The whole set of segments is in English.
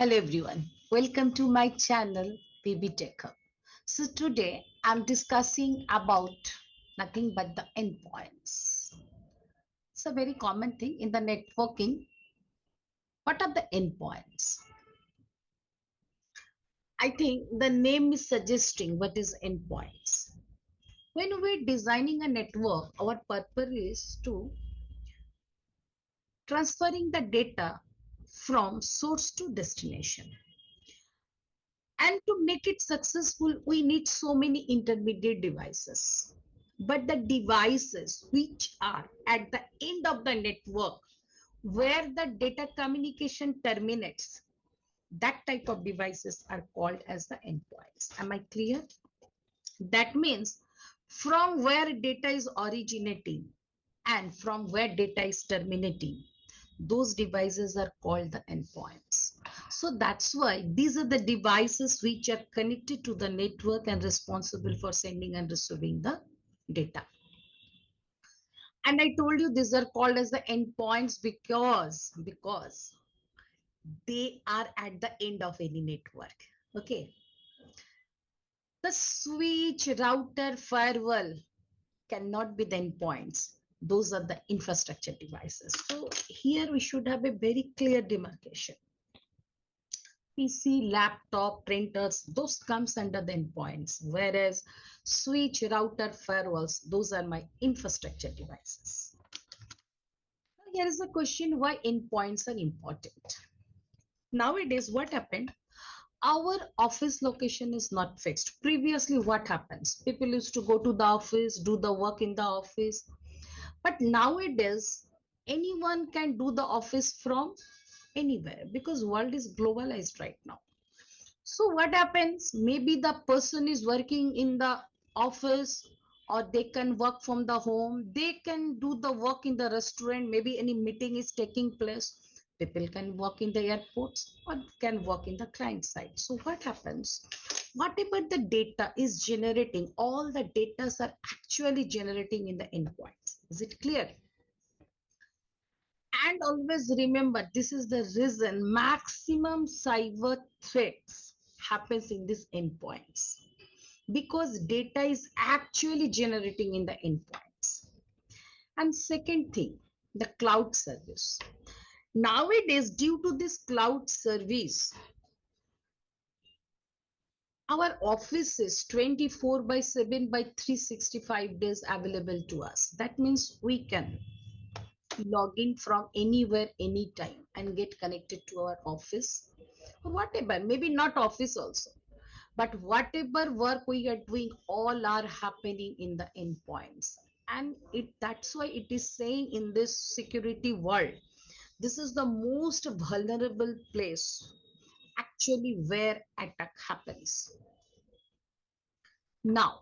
Hello everyone, welcome to my channel BBTechHub. So today I'm discussing about nothing but the endpoints. It's a very common thing in the networking. What are the endpoints? I think the name is suggesting what is endpoints. When we're designing a network, our purpose is to transferring the data from source to destination. And to make it successful, we need so many intermediate devices. But the devices which are at the end of the network, where the data communication terminates, that type of devices are called as the endpoints. Am I clear? That means from where data is originating and from where data is terminating, those devices are called the endpoints. So that's why these are the devices which are connected to the network and responsible for sending and receiving the data. And I told you these are called as the endpoints because they are at the end of any network. Okay. The switch, router, firewall cannot be the endpoints. Those are the infrastructure devices. So here we should have a very clear demarcation. PC, laptop, printers, those comes under the endpoints, whereas switch, router, firewalls, those are my infrastructure devices. Now here is the question why endpoints are important. Nowadays, what happened? Our office location is not fixed. Previously, what happens? People used to go to the office, do the work in the office. But nowadays, anyone can do the office from anywhere because world is globalized right now. So what happens? Maybe the person is working in the office or they can work from the home. They can do the work in the restaurant. Maybe any meeting is taking place. People can work in the airports or can work in the client side. So what happens? Whatever the data is generating, all the data are actually generating in the endpoints. Is it clear? And always remember, this is the reason maximum cyber threats happens in these endpoints because data is actually generating in the endpoints. And second thing, the cloud service. Nowadays, due to this cloud service, our office is 24 by 7 by 365 days available to us. That means we can log in from anywhere, anytime and get connected to our office or whatever, maybe not office also, but whatever work we are doing, all are happening in the endpoints. And that's why it is saying in this security world, this is the most vulnerable place actually where attack happens. Now,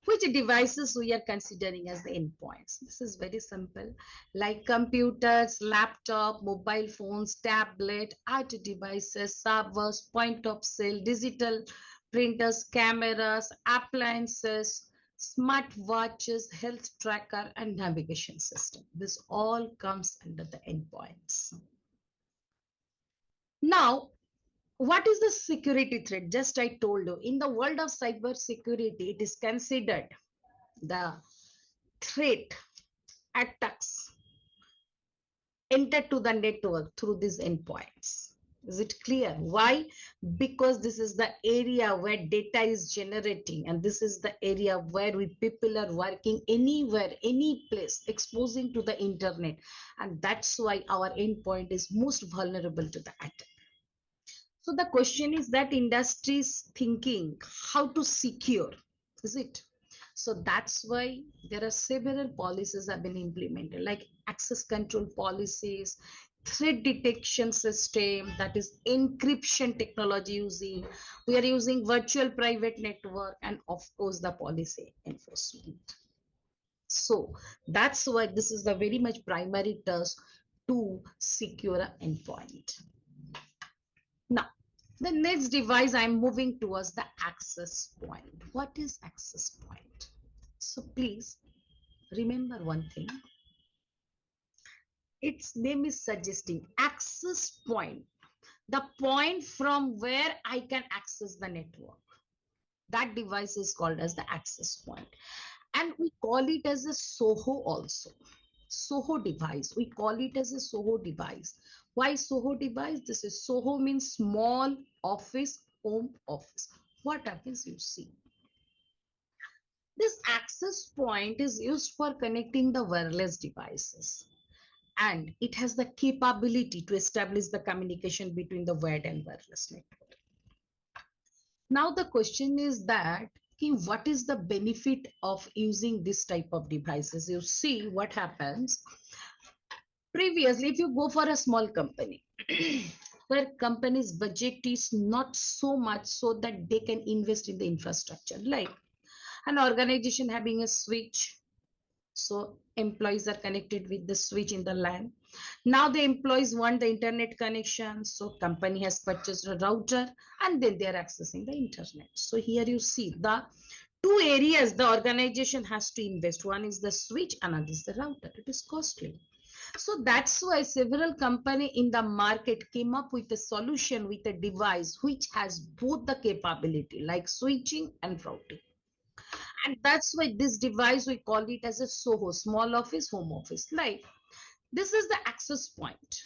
which devices we are considering as the endpoints? This is very simple, like computers, laptop, mobile phones, tablet, IT devices, servers, point of sale, digital printers, cameras, appliances, smart watches, health tracker, and navigation system. This all comes under the endpoints. Now, what is the security threat? Just I told you, in the world of cyber security, it is considered the threat attacks enter to the network through these endpoints. Is it clear? Why? Because this is the area where data is generating, and this is the area where we people are working anywhere, any place, exposing to the internet, and that's why our endpoint is most vulnerable to the attack. So the question is that industry's thinking how to secure, is it? So that's why there are several policies have been implemented, like access control policies, threat detection system, that is encryption technology using. We are using virtual private network and of course the policy enforcement. So that's why this is the very much primary task to secure an endpoint. Now, the next device I'm moving towards the access point. What is access point? So please remember one thing. Its name is suggesting access point. the point from where I can access the network. That device is called as the access point. And we call it as a SOHO also. SOHO device. We call it as a SOHO device. Why SOHO device? This is SOHO means small office, home office. What happens? You see. This access point is used for connecting the wireless devices, and it has the capability to establish the communication between the wired and wireless network. Now the question is that what is the benefit of using this type of devices? You see what happens. Previously, if you go for a small company, where company's budget is not so much so that they can invest in the infrastructure, like an organization having a switch, so employees are connected with the switch in the LAN. Now the employees want the internet connection, so company has purchased a router and then they are accessing the internet. So here you see the two areas the organization has to invest. One is the switch, another is the router. It is costly. So that's why several companies in the market came up with a solution, with a device which has both the capability like switching and routing. And that's why this device, we call it as a SOHO, small office, home office. Like this is the access point.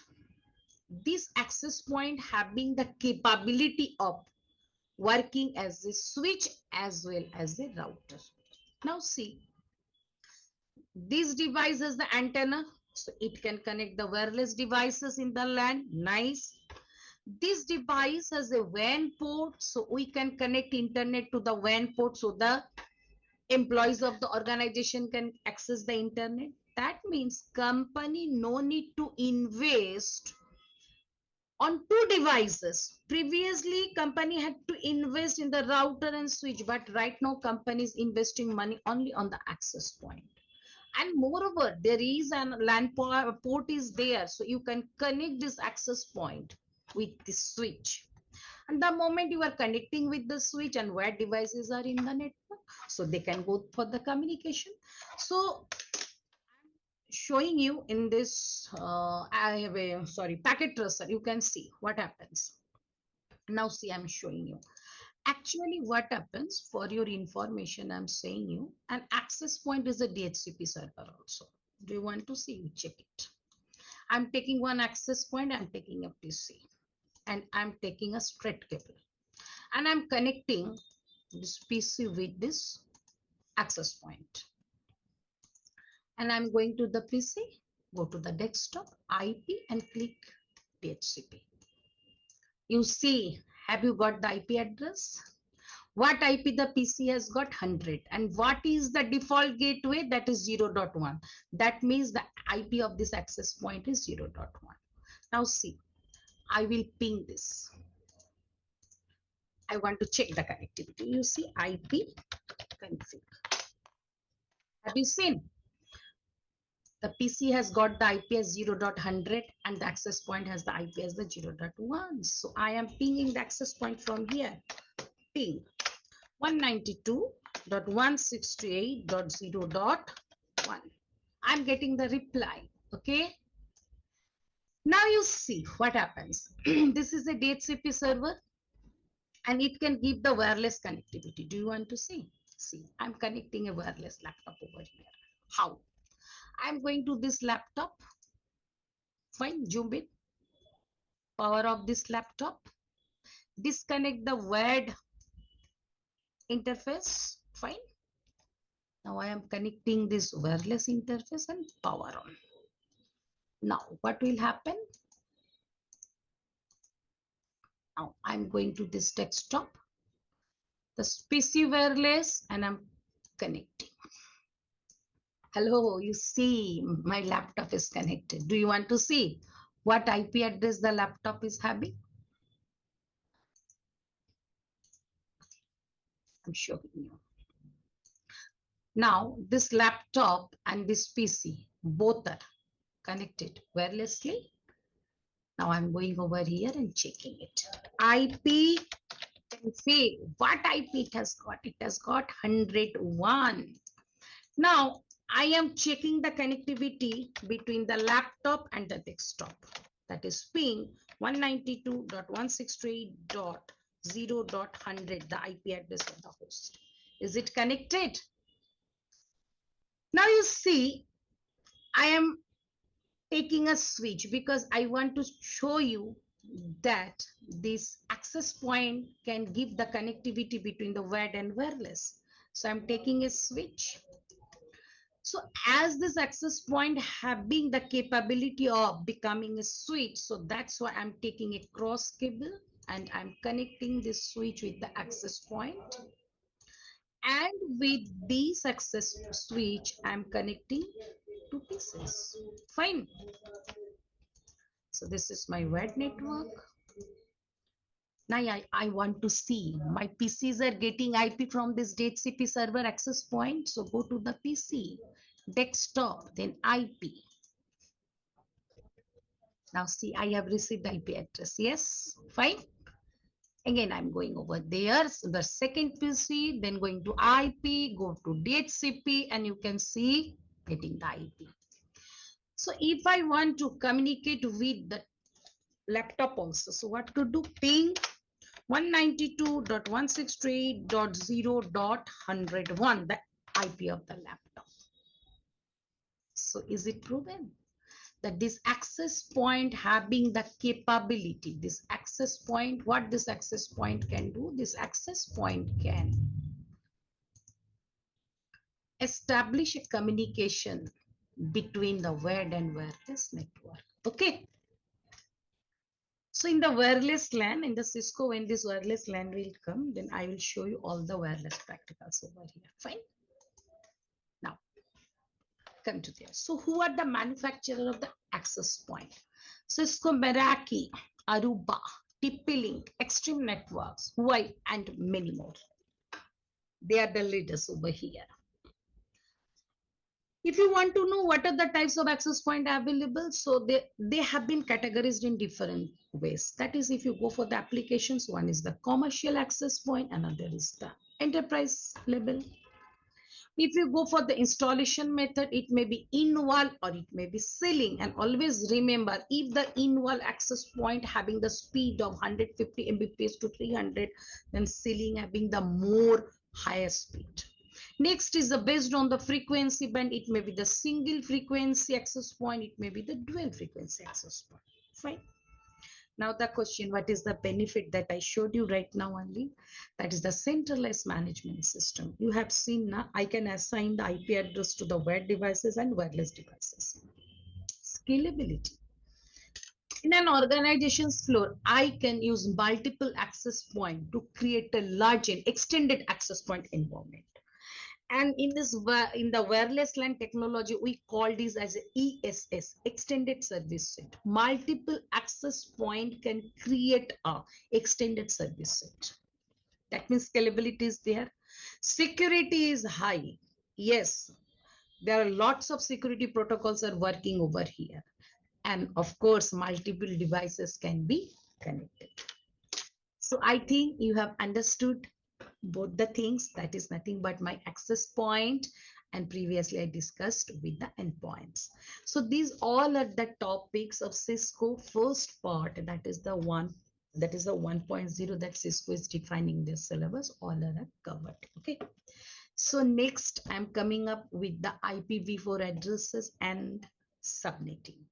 This access point having the capability of working as a switch as well as a router. Now see, this device is the antenna, so it can connect the wireless devices in the LAN. Nice. This device has a WAN port, so we can connect internet to the WAN port, so the employees of the organization can access the internet. That means company no need to invest on two devices. Previously, company had to invest in the router and switch, but right now company is investing money only on the access point. And moreover, there is an LAN port is there, so you can connect this access point with the switch. And the moment you are connecting with the switch and where devices are in the network, so they can go for the communication. So showing you in this, I have a, sorry, packet tracer, you can see what happens. Now see, I'm showing you. Actually, what happens, for your information, I'm saying you, an access point is a DHCP server also. Do you want to see? Check it. I'm taking one access point, I'm taking a PC, and I'm taking a straight cable. And I'm connecting this PC with this access point. And I'm going to the PC, go to the desktop, IP, and click DHCP. You see, have you got the IP address? What IP the PC has got? 100. And what is the default gateway? That is 0.1. That means the IP of this access point is 0.1. Now see, I will ping this. I want to check the connectivity. You see IP config. Have you seen? The PC has got the IP as 0.100 and the access point has the IP as the 0.1. So I am pinging the access point from here. Ping 192.168.0.1. I'm getting the reply. Okay. Now you see what happens. This is a DHCP server and it can give the wireless connectivity. Do you want to see? See, I'm connecting a wireless laptop over here. How? I'm going to this laptop. Fine, zoom in. Power of this laptop. Disconnect the wired interface. Fine. Now I am connecting this wireless interface and power on. Now what will happen? Now I'm going to this desktop, the PC wireless, and I'm connecting. Hello, you see my laptop is connected. Do you want to see what IP address the laptop is having? I'm showing you. Now this laptop and this PC both are connected wirelessly. Now I'm going over here and checking it. IP config. What IP it has got? It has got 101. Now I am checking the connectivity between the laptop and the desktop. that is ping 192.168.0.100, the IP address of the host. Is it connected? Now you see, I am taking a switch because I want to show you that this access point can give the connectivity between the wired and wireless. So I'm taking a switch. So as this access point having the capability of becoming a switch, so that's why I'm taking a cross cable and I'm connecting this switch with the access point. And with this access switch, I'm connecting two pieces. Fine. So this is my wired network. Now I want to see my PCs are getting IP from this DHCP server access point. So go to the PC, desktop, then IP. Now see, I have received the IP address. Yes, fine. Again, I'm going over there. So the second PC, then going to IP, go to DHCP, and you can see getting the IP. So if I want to communicate with the laptop also, so what to do? Ping 192.168.0.101, the IP of the laptop. So is it proven that this access point having the capability, this access point, what this access point can do? This access point can establish a communication between the wired and wireless network. Okay. So in the wireless LAN, in the Cisco, when this wireless LAN will come, then I will show you all the wireless practicals over here. Fine. Now, come to this. So who are the manufacturer of the access point? Cisco, Meraki, Aruba, TP-Link, Extreme Networks, Huawei, and many more. They are the leaders over here. If you want to know what are the types of access point available, so they have been categorized in different ways. That is, if you go for the applications, one is the commercial access point, another is the enterprise level. If you go for the installation method, it may be in-wall or it may be ceiling. And always remember, if the in-wall access point having the speed of 150 Mbps to 300, then ceiling having the more higher speed. Next is the based on the frequency band. It may be the single frequency access point. It may be the dual frequency access point. Fine. Now the question, what is the benefit that I showed you right now only? That is the centralized management system. You have seen now, I can assign the IP address to the wired devices and wireless devices. Scalability. In an organization's floor, I can use multiple access points to create a large and extended access point environment. And in the wireless LAN technology, we call this as ESS, extended service set. Multiple access point can create a extended service set. That means scalability is there. Security is high. Yes, there are lots of security protocols are working over here. And of course, multiple devices can be connected. So I think you have understood both the things. That is nothing but my access point, and previously I discussed with the endpoints. So these all are the topics of Cisco first part, that is the 1.0 that Cisco is defining their syllabus. All are covered. Okay, so next I'm coming up with the IPv4 addresses and subnetting.